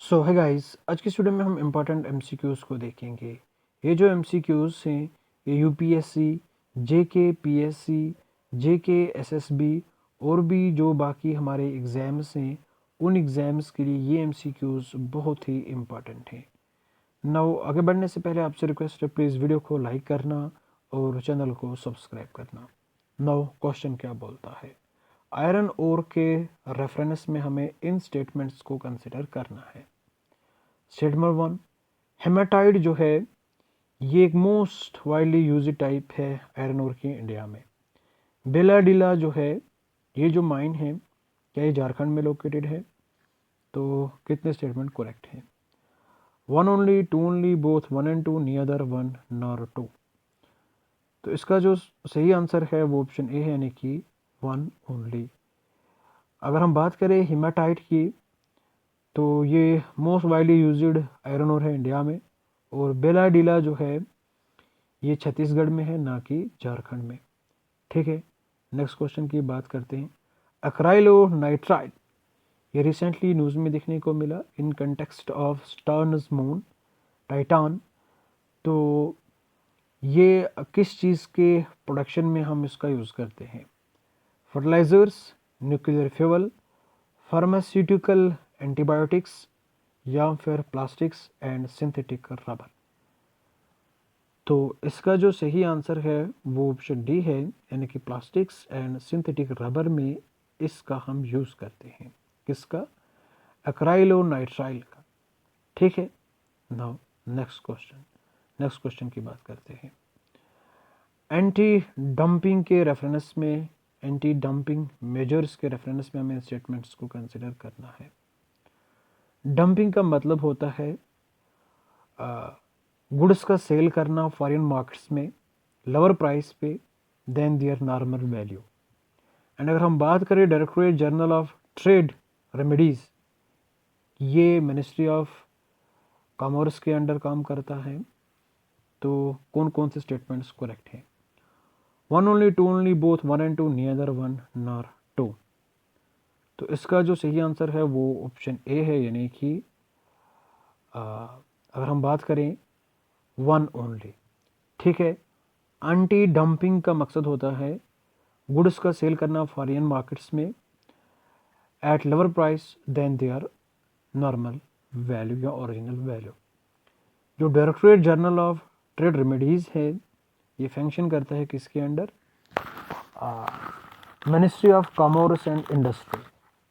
सो है गाइस, आज की स्टूडियो में हम इम्पोर्टेंट एमसीक्यूज़ को देखेंगे। ये जो एमसीक्यूज़ हैं ये यूपीएससी, जेके पीएससी, जेके एसएसबी और भी जो बाकी हमारे एग्ज़ाम्स हैं उन एग्ज़ाम्स के लिए ये एमसीक्यूज़ बहुत ही इम्पोर्टेंट हैं। नाउ आगे बढ़ने से पहले आपसे रिक्वेस्ट है, प्लीज़ वीडियो को लाइक करना और चैनल को सब्सक्राइब करना। नाउ क्वेश्चन क्या बोलता है, आयरन ओर के रेफरेंस में हमें इन स्टेटमेंट्स को कंसिडर करना है। स्टेटमेंट नंबर 1, हेमाटाइट जो है ये एक मोस्ट वाइडली यूज टाइप है आयरन ओर की इंडिया में। बेलाडीला जो है ये जो माइन है क्या ये झारखंड में लोकेटेड है? तो कितने स्टेटमेंट करेक्ट हैं? One only, two only, both one and two, neither one nor two. तो इसका जो सही आंसर है वो ऑप्शन ए है, यानी कि वन ओनली। अगर हम बात करें हेमाटाइट की तो ये most widely used iron ore है इंडिया में, और बेलाडीला जो है ये छत्तीसगढ़ में है ना कि झारखंड में। ठीक है, नेक्स्ट क्वेश्चन की बात करते हैं। अक्राइलोनाइट्राइल ये रिसेंटली न्यूज़ में देखने को मिला in context of Sterns moon Titan. तो ये किस चीज़ के प्रोडक्शन में हम इसका यूज़ करते हैं? Fertilizers, nuclear fuel, pharmaceutical antibiotics या फिर प्लास्टिक्स एंड सिंथेटिक रबर। तो इसका जो सही आंसर है वो ऑप्शन डी है, यानी कि प्लास्टिक्स एंड सिंथेटिक रबर में इसका हम यूज़ करते हैं। किसका? अक्राइलोनाइट्राइल का। ठीक है, नाउ नेक्स्ट क्वेश्चन की बात करते हैं। एंटी डंपिंग के रेफरेंस में, एंटी डंपिंग मेजर्स के रेफरेंस में हमें स्टेटमेंट्स को कंसिडर करना है। डंपिंग का मतलब होता है गुड्स का सेल करना फॉरेन मार्केट्स में लोअर प्राइस पे than their normal value. And अगर हम बात करें directorate general of trade remedies, ये मिनिस्ट्री ऑफ कॉमर्स के अंडर काम करता है। तो कौन कौन से स्टेटमेंट्स करेक्ट हैं? One only, two only, both one and two, neither one nor two. तो इसका जो सही आंसर है वो ऑप्शन ए है, यानी कि अगर हम बात करें वन ओनली। ठीक है, एंटी डंपिंग का मकसद होता है गुड्स का सेल करना फॉरेन मार्केट्स में at lower price than their normal value या ओरिजिनल वैल्यू। जो directorate general of trade remedies है ये फंक्शन करता है किसके अंडर? Ministry of commerce and industry.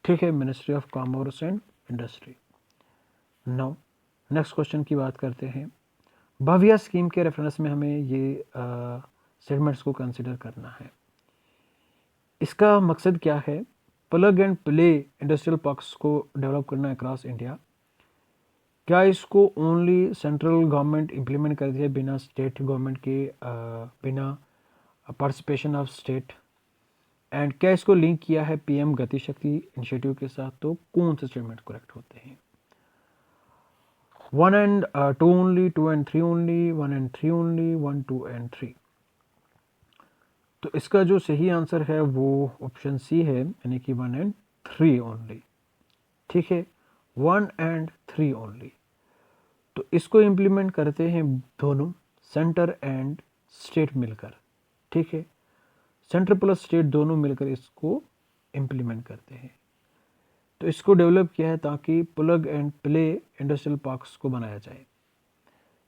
ठीक है, ministry of commerce and industry. Now next question की बात करते हैं। भव्या स्कीम के रेफरेंस में हमें ये सेगमेंट्स को कंसिडर करना है। इसका मकसद क्या है? Plug and play industrial parks को डेवलप करना अक्रॉस इंडिया। क्या इसको ओनली सेंट्रल गवर्नमेंट इम्प्लीमेंट करती है बिना स्टेट गवर्नमेंट के, बिना पार्टिसिपेशन ऑफ स्टेट? एंड क्या इसको लिंक किया है पीएम गति शक्ति इनिशिएटिव के साथ? तो कौन से स्टेटमेंट करेक्ट होते हैं? One and two only, two and three only, one and three only, one, two and three. तो इसका जो सही आंसर है वो ऑप्शन सी है, यानी कि वन एंड थ्री ओनली। ठीक है, वन एंड थ्री ओनली। तो इसको इम्प्लीमेंट करते हैं दोनों सेंटर एंड स्टेट मिलकर। ठीक है, सेंटर प्लस स्टेट दोनों मिलकर इसको इम्प्लीमेंट करते हैं। तो इसको डेवलप किया है ताकि plug and play industrial parks को बनाया जाए।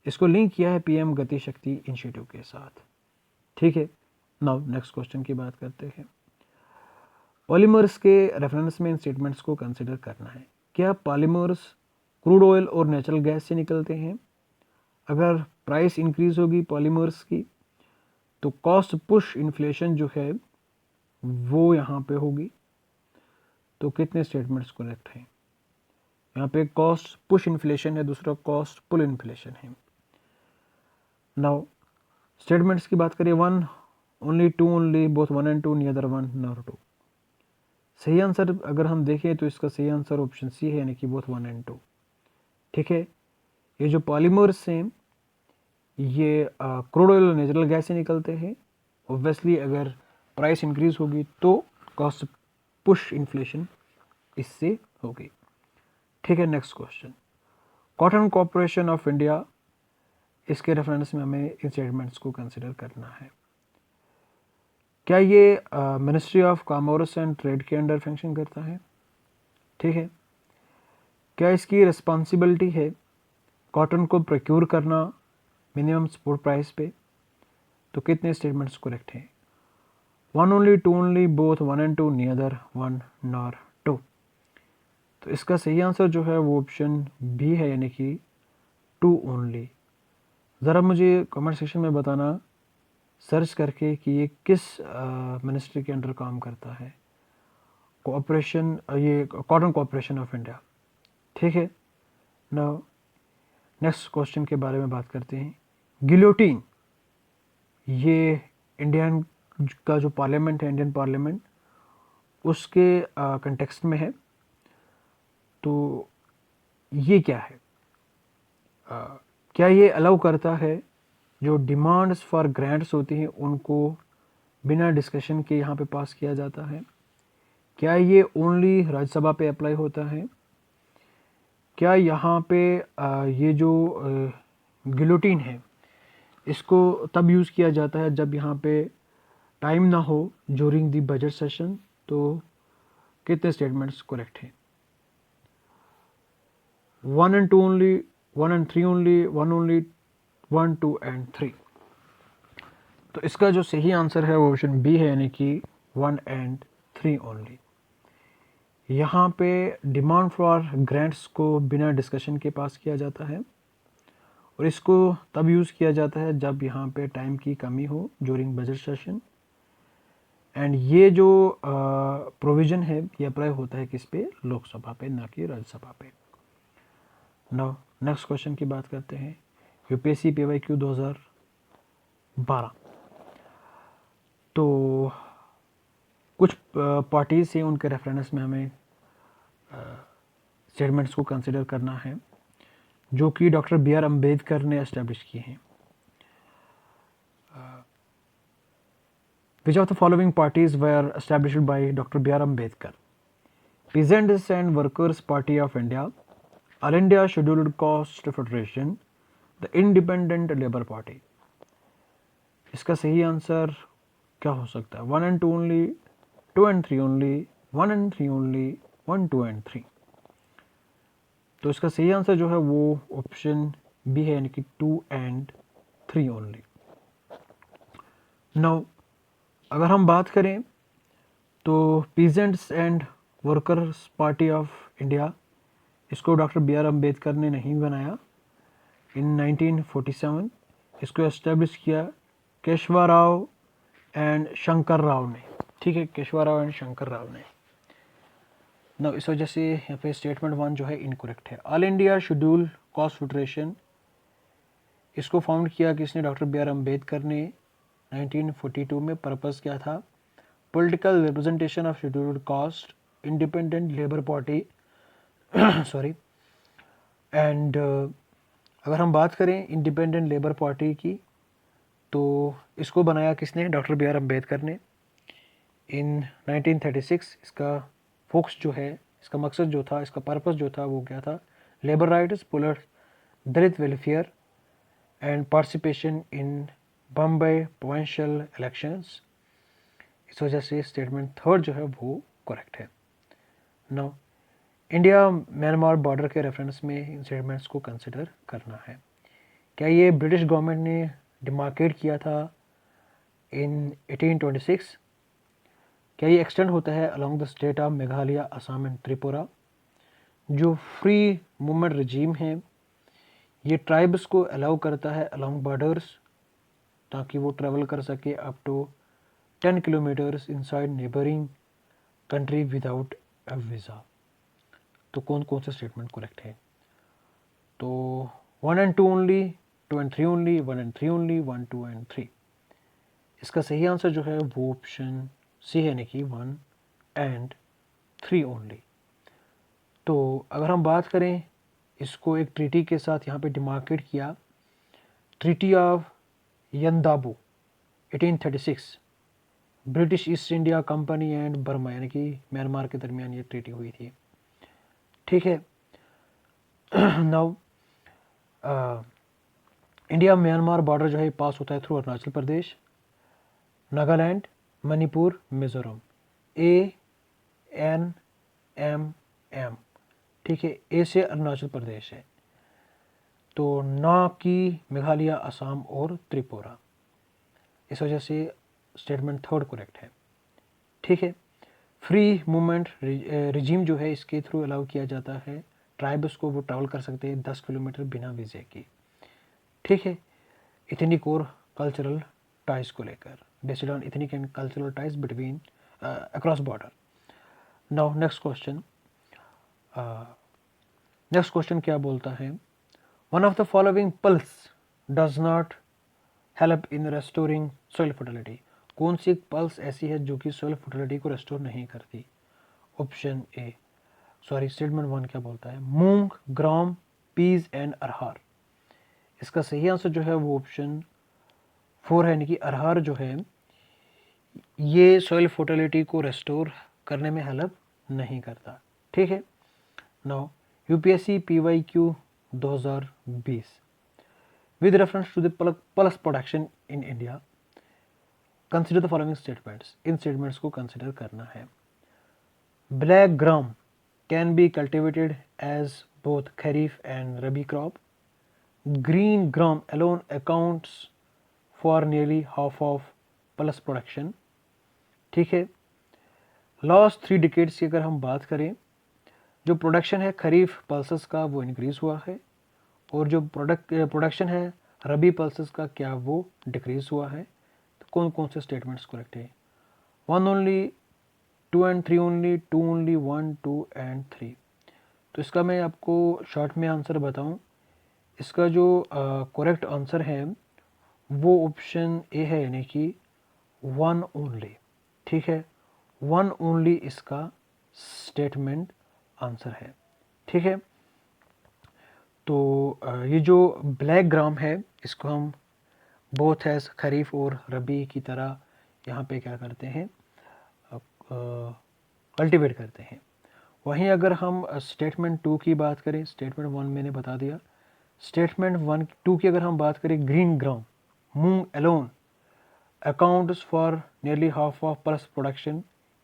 इसको लिंक किया है पीएम गति शक्ति इनिशिएटिव के साथ। ठीक है, नाउ नेक्स्ट क्वेश्चन की बात करते हैं। पॉलीमर्स के रेफरेंस में इन स्टेटमेंट्स को कंसिडर करना है। क्या पॉलीमर्स क्रूड ऑयल और नेचुरल गैस से निकलते हैं? अगर प्राइस इंक्रीज होगी पॉलीमर्स की तो कॉस्ट पुश इन्फ्लेशन जो है वो यहाँ पे होगी। तो कितने स्टेटमेंट्स करेक्ट हैं? यहाँ पे कॉस्ट पुश इन्फ्लेशन है, दूसरा कॉस्ट पुल इन्फ्लेशन है। नाउ स्टेटमेंट्स की बात करें, one only, two only, both one and two, neither one nor two. सही आंसर अगर हम देखें तो इसका सही आंसर ऑप्शन सी है, यानी कि बोथ वन एंड टू। ठीक है, ये जो पॉलीमर्स हैं ये क्रूड ऑयल और नेचुरल गैस से निकलते हैं। ऑब्वियसली अगर प्राइस इंक्रीज होगी तो कॉस्ट पुश इन्फ्लेशन इससे होगी। ठीक है, next question. Cotton corporation of India, इसके रेफरेंस में हमें इन स्टेटमेंट्स को कंसिडर करना है। क्या ये ministry of commerce and trade के अंडर फंक्शन करता है? ठीक है। क्या इसकी रिस्पॉन्सिबिलिटी है कॉटन को प्रोक्योर करना मिनिमम सपोर्ट प्राइस पे? तो कितने स्टेटमेंट्स करेक्ट हैं? 1 only, 2 only, both, 1 and 2, नियदर, 1 nor 2। तो इसका सही आंसर जो है वो ऑप्शन बी है, यानी कि 2 ओनली। ज़रा मुझे कमेंट सेक्शन में बताना सर्च करके कि ये किस मिनिस्ट्री के अंडर काम करता है। कोऑपरेशन, ये कॉटन कॉरपोरेशन ऑफ इंडिया। ठीक है। नाउ नेक्स्ट क्वेश्चन के बारे में बात करते हैं। गिलोटिन, ये इंडियन का जो पार्लियामेंट है, इंडियन पार्लियामेंट, उसके कंटेक्स्ट में है। तो ये क्या है? क्या ये अलाउ करता है जो डिमांड्स फॉर ग्रांट्स होती हैं उनको बिना डिस्कशन के यहाँ पे पास किया जाता है? क्या ये ओनली राज्यसभा पे अप्लाई होता है? क्या यहाँ पे ये जो गिलोटिन है इसको तब यूज़ किया जाता है जब यहाँ पे टाइम ना हो ड्यूरिंग द बजट सेशन? तो कितने स्टेटमेंट्स करेक्ट हैं? 1 and 2 only, 1 and 3 only, 1 only, 1, 2 and 3। तो इसका जो सही आंसर है वो ऑप्शन बी है, यानी कि 1 and 3 ओनली। यहाँ पे डिमांड फॉर ग्रांट्स को बिना डिस्कशन के पास किया जाता है और इसको तब यूज़ किया जाता है जब यहाँ पे टाइम की कमी हो ड्यूरिंग बजट सेशन। एंड ये जो प्रोविज़न है ये अप्लाई होता है किस पे? लोकसभा पे, ना कि राज्यसभा पे। नाउ नेक्स्ट क्वेश्चन की बात करते हैं। UPSC PYQ 2012। तो कुछ पार्टीज़ हैं, उनके रेफरेंस में हमें स्टेटमेंट्स को कंसिडर करना है जो कि डॉक्टर BR अम्बेडकर ने एस्टेब्लिश किए हैं। Which of the following parties were established by Dr. B.R. Ambedkar? Peasants and Workers Party of India, All India Scheduled Caste Federation, the Independent Labour Party। इसका सही आंसर क्या हो सकता है? 1 and 2 only, 2 and 3 only, 1 and 3 only, 1, 2 and 3। तो इसका सही answer जो है वो ऑप्शन बी है, यानी कि 2 and 3 ओनली। नाउ अगर हम बात करें तो peasants and workers party of India, इसको डॉक्टर BR अम्बेडकर ने नहीं बनाया। इन 1947 इसको एस्टेब्लिश किया केशवा राव एंड शंकर राव ने। ठीक है, केशवा राव एंड शंकर राव ने। ना इस वजह से यहाँ पे स्टेटमेंट 1 जो है इनकरेक्ट है। All India schedule caste federation, इसको फाउंड किया किसने? डॉक्टर BR अम्बेडकर ने 1942 में। पर्पस क्या था? Political representation of scheduled caste, independent labour party sorry. And अगर हम बात करें इंडिपेंडेंट लेबर पार्टी की, तो इसको बनाया किसने? डॉक्टर BR अम्बेडकर ने इन 1936। इसका फोकस जो है, इसका मकसद जो था, इसका पर्पस जो था वो क्या था? Labour rights, puller Dalit welfare and participation in Bombay provincial elections. इस वजह से स्टेटमेंट 3 जो है वो करेक्ट है। नाउ इंडिया म्यांमार बॉर्डर के रेफरेंस में इन स्टेटमेंट्स को कंसिडर करना है। क्या ये ब्रिटिश गवर्नमेंट ने डिमार्केट किया था इन 1826? क्या ये एक्सटेंड होता है along the state of Meghalaya, Assam and Tripura? जो फ्री मूवमेंट रजीम है ये ट्राइब्स को अलाउ करता है अलोंग बॉर्डर्स, ताकि वो ट्रैवल कर सके up to 10 kilometres inside neighbouring country without a visa. तो कौन कौन सा स्टेटमेंट करेक्ट है? तो 1 and 2 only, 2 and 3 only, 1 and 3 only, 1, 2 and 3। इसका सही आंसर जो है वो ऑप्शन सी है, यानी कि 1 and 3 ओनली। तो अगर हम बात करें, इसको एक ट्रीटी के साथ यहाँ पे डिमार्केट किया, treaty of Yandabo 1836, British East India company and Burma, यानी कि म्यांमार के दरमियान ये ट्रीटी हुई थी। ठीक है। नाउ इंडिया म्यांमार बॉर्डर जो है पास होता है थ्रू अरुणाचल प्रदेश, नागालैंड, मणिपुर, मिजोरम। ANMM, ठीक है, ए से अरुणाचल प्रदेश है, तो ना कि मेघालय, असम और त्रिपुरा। इस वजह से स्टेटमेंट थर्ड करेक्ट है, ठीक है। फ्री मूवमेंट रिजीम जो है इसके थ्रू अलाउ किया जाता है, ट्राइब्स को वो ट्रैवल कर सकते हैं 10 किलोमीटर बिना वीज़े की, ठीक है। इथनिक और कल्चरल टाइज को लेकर, based on ethnic and cultural ties between across border. Now next question क्या बोलता है, one of the following pulse does not help in restoring soil fertility. कौन सी पल्स ऐसी है जो कि सॉइल फर्टिलिटी को रेस्टोर नहीं करती? ऑप्शन ए, स्टेटमेंट 1 क्या बोलता है, मूंग, ग्राम, पीज एंड अरहर। इसका सही आंसर जो है वो ऑप्शन 4 है, यानी कि अरहर जो है ये सॉइल फर्टिलिटी को रेस्टोर करने में हेल्प नहीं करता, ठीक है। Now UPSC PYQ 2020 with reference to the pulse production in India, consider the following statements। In statements को कंसिडर करना है। Black gram can be cultivated as both kharif and rabi crop. Green gram alone accounts for nearly half of pulse production, ठीक है। Last 3 decades की अगर हम बात करें, जो प्रोडक्शन है खरीफ पल्सेस का वो इंक्रीज़ हुआ है, और जो प्रोडक्शन है रबी पल्सेस का क्या वो डिक्रीज़ हुआ है। तो कौन कौन से स्टेटमेंट्स करेक्ट है? 1 only, 2 and 3 only, 2 only, 1, 2 and 3। तो इसका मैं आपको शॉर्ट में आंसर बताऊं, इसका जो करेक्ट आंसर है वो ऑप्शन ए है, यानी कि 1 ओनली, ठीक है। 1 ओनली इसका स्टेटमेंट आंसर है, ठीक है। तो ये जो ब्लैक ग्राम है इसको हम बोथ एज खरीफ और रबी की तरह यहाँ पे क्या करते हैं, कल्टीवेट करते हैं। वहीं अगर हम स्टेटमेंट 2 की बात करें, स्टेटमेंट 1 मैंने बता दिया, स्टेटमेंट 2 की अगर हम बात करें, green gram moong alone accounts for nearly half of pulse production,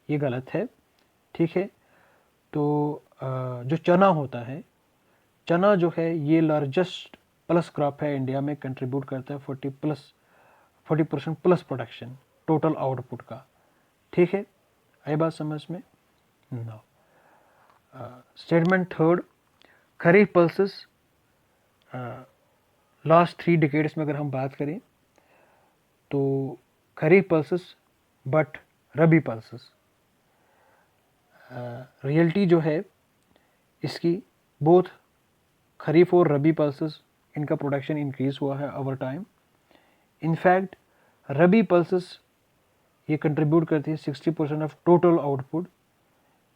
ये गलत है, ठीक है। तो जो चना होता है, चना जो है ये लार्जेस्ट प्लस क्रॉप है इंडिया में, कंट्रीब्यूट करता है 40% प्लस प्रोडक्शन टोटल आउटपुट का, ठीक है। आई बात समझ में? No. Statement third, kharif pulses last 3 decades में अगर हम बात करें तो kharif pulses but rabi pulses, reality जो है इसकी बोथ खरीफ और रबी पल्सेस इनका प्रोडक्शन इंक्रीज़ हुआ है over time. In fact rabi pulses ये कंट्रीब्यूट करती है 60% ऑफ टोटल आउटपुट,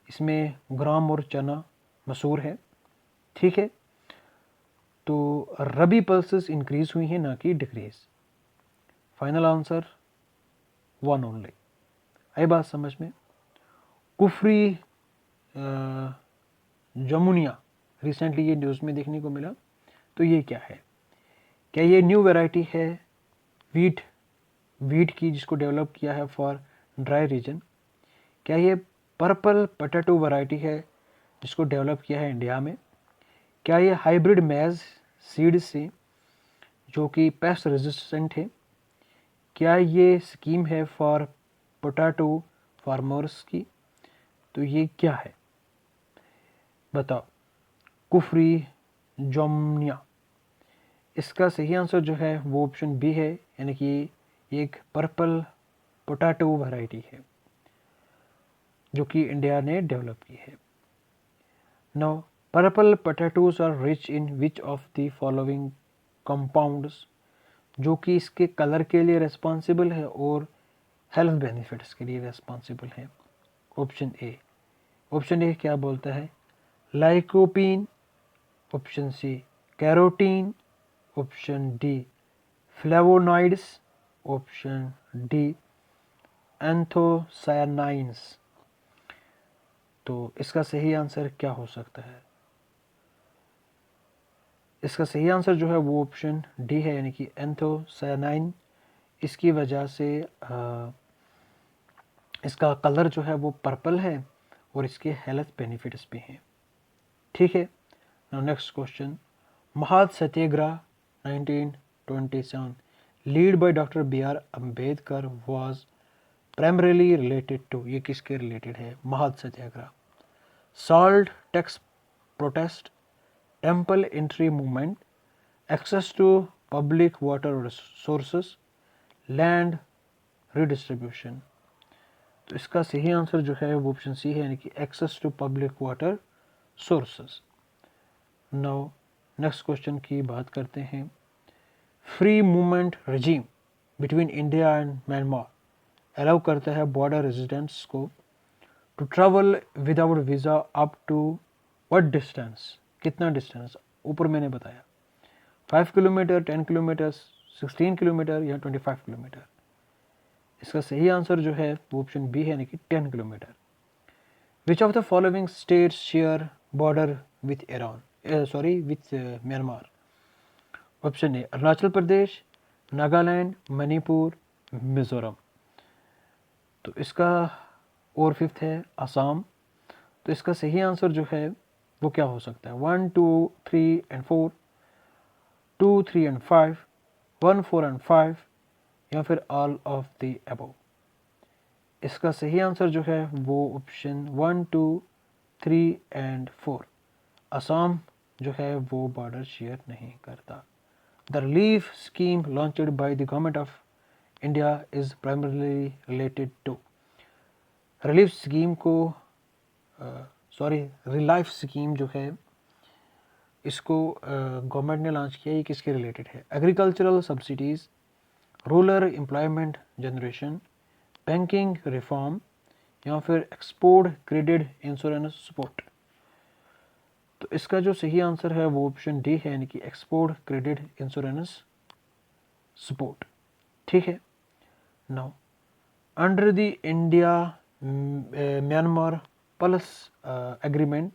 इसमें ग्राम और चना मसूर है, ठीक है। तो रबी पल्सेस इंक्रीज़ हुई हैं, ना कि डिक्रीज़। Final answer 1 only. आई बात समझ में? कुफरी जमुनिया, रिसेंटली ये न्यूज़ में देखने को मिला, तो ये क्या है? क्या ये न्यू वैरायटी है वीट की, जिसको डेवलप किया है फॉर ड्राई रीजन? क्या ये पर्पल पोटैटो वैरायटी है जिसको डेवलप किया है इंडिया में? क्या ये हाइब्रिड मैज सीड से जो कि पेस्ट रेजिस्टेंट है? क्या ये स्कीम है फॉर पोटैटो फार्मर्स की? तो ये क्या है बताओ? कुफरी जमुनिया, इसका सही आंसर जो है वो ऑप्शन बी है, यानी कि ये एक पर्पल पोटैटो वैरायटी है जो कि इंडिया ने डेवलप की है। Now purple potatoes are rich in which of the following compounds, जो कि इसके कलर के लिए रिस्पॉन्सिबल है और हेल्थ बेनिफिट्स के लिए रिस्पॉन्सिबल है? ऑप्शन ए क्या बोलता है, lycopene, option C carotene, option D flavonoids, option D anthocyanins. तो इसका सही आंसर क्या हो सकता है? इसका सही आंसर जो है वो ऑप्शन डी है, यानी कि एंथोसायानिन। इसकी वजह से इसका कलर जो है वो पर्पल है और इसके हेल्थ बेनिफिट्स भी हैं। ठीक है। Next question, Mahad Satyagraha 1927 led by doctor B R Ambedkar was primarily related to, ये किसके रिलेटेड है Mahad Satyagraha? Salt tax protest, temple entry movement, access to public water sources, land redistribution. तो इसका सही आंसर जो है वो ऑप्शन सी है, यानी कि access to public water sources. Now next question की बात करते हैं। Free movement regime between India and Myanmar allow करता है बॉर्डर रेजिडेंट्स को to travel without visa up to what distance, कितना डिस्टेंस? ऊपर मैंने बताया 5 किलोमीटर, 10 किलोमीटर, 16 किलोमीटर या 25 किलोमीटर। इसका सही आंसर जो है वो ऑप्शन बी है, यानी कि 10 kilometre. Which of the following states share border with Iran, with Myanmar? Option A Arunachal Pradesh, Nagaland, Manipur, Mizoram. तो इसका और फिफ्थ है असम। तो इसका सही आंसर जो है वो क्या हो सकता है? 1, 2, 3 एंड 4, 2, 3 एंड 5, 1, 4 एंड 5 या फिर ऑल ऑफ द अबव। इसका सही आंसर जो है वो ऑप्शन 1, 2, 3 एंड 4, असम जो है वो बॉर्डर शेयर नहीं करता। The relief scheme launched by the government of India is primarily related to, relief scheme को रिलाइफ स्कीम जो है इसको गवर्नमेंट ने लॉन्च किया, ये किसके रिलेटेड है? Agricultural subsidies, rural employment generation, banking reform या फिर एक्सपोर्ट क्रेडिट इंश्योरेंस सपोर्ट। तो इसका जो सही आंसर है वो ऑप्शन डी है, यानी कि एक्सपोर्ट क्रेडिट इंश्योरेंस सपोर्ट। ठीक है। Now under the India Myanmar pulse agreement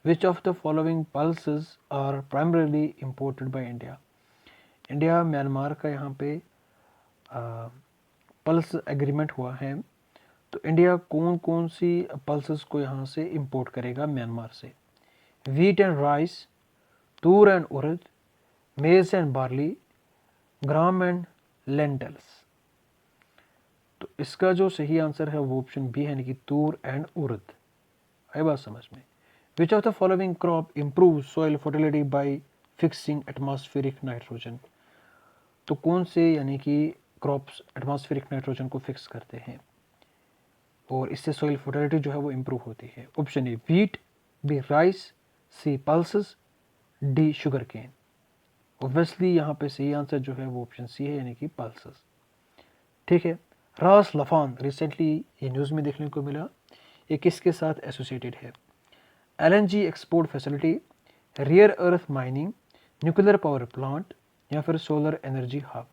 which of the following pulses are primarily imported by India? India Myanmar का यहाँ पे पल्स एग्रीमेंट हुआ है, तो इंडिया कौन कौन सी पल्सेस को यहाँ से इंपोर्ट करेगा म्यांमार से? Wheat and rice, toor and urad, maize and barley, gram and lentils. तो इसका जो सही आंसर है वो ऑप्शन बी है, यानी कि तूर एंड उड़द। आई बात समझ में? विच of the following crop improve soil fertility bye fixing atmospheric nitrogen? तो कौन से यानी कि क्रॉप्स एटमॉस्फेरिक नाइट्रोजन को फिक्स करते हैं और इससे सॉइल फर्टिलिटी जो है वो इम्प्रूव होती है? Option A wheat, B rice, C pulses, D sugar cane. Obviously यहाँ पे सही आंसर जो है वो ऑप्शन सी है, यानी कि पल्सेस। ठीक है। रास लफान रिसेंटली ये न्यूज़ में देखने को मिला, ये किसके साथ एसोसिएटेड है? LNG एक्सपोर्ट फैसिलिटी, रियर अर्थ माइनिंग, न्यूक्लियर पावर प्लांट या फिर सोलर एनर्जी हब।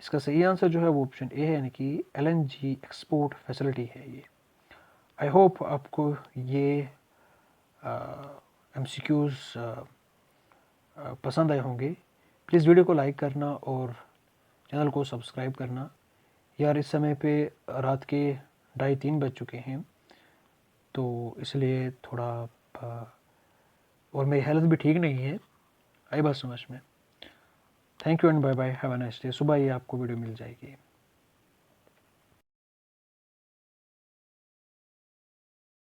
इसका सही आंसर जो है वो ऑप्शन ए है, यानी कि LNG एक्सपोर्ट फैसिलिटी है ये। आई होप आपको ये MCQs पसंद आए होंगे। प्लीज़ वीडियो को लाइक करना और चैनल को सब्सक्राइब करना। यार इस समय पे रात के 2:30-3 बज चुके हैं, तो इसलिए थोड़ा और मेरी हेल्थ भी ठीक नहीं है। आई बात समझ में? Thank you and bye bye, have a nice day. सुबह ही आपको वीडियो मिल जाएगी।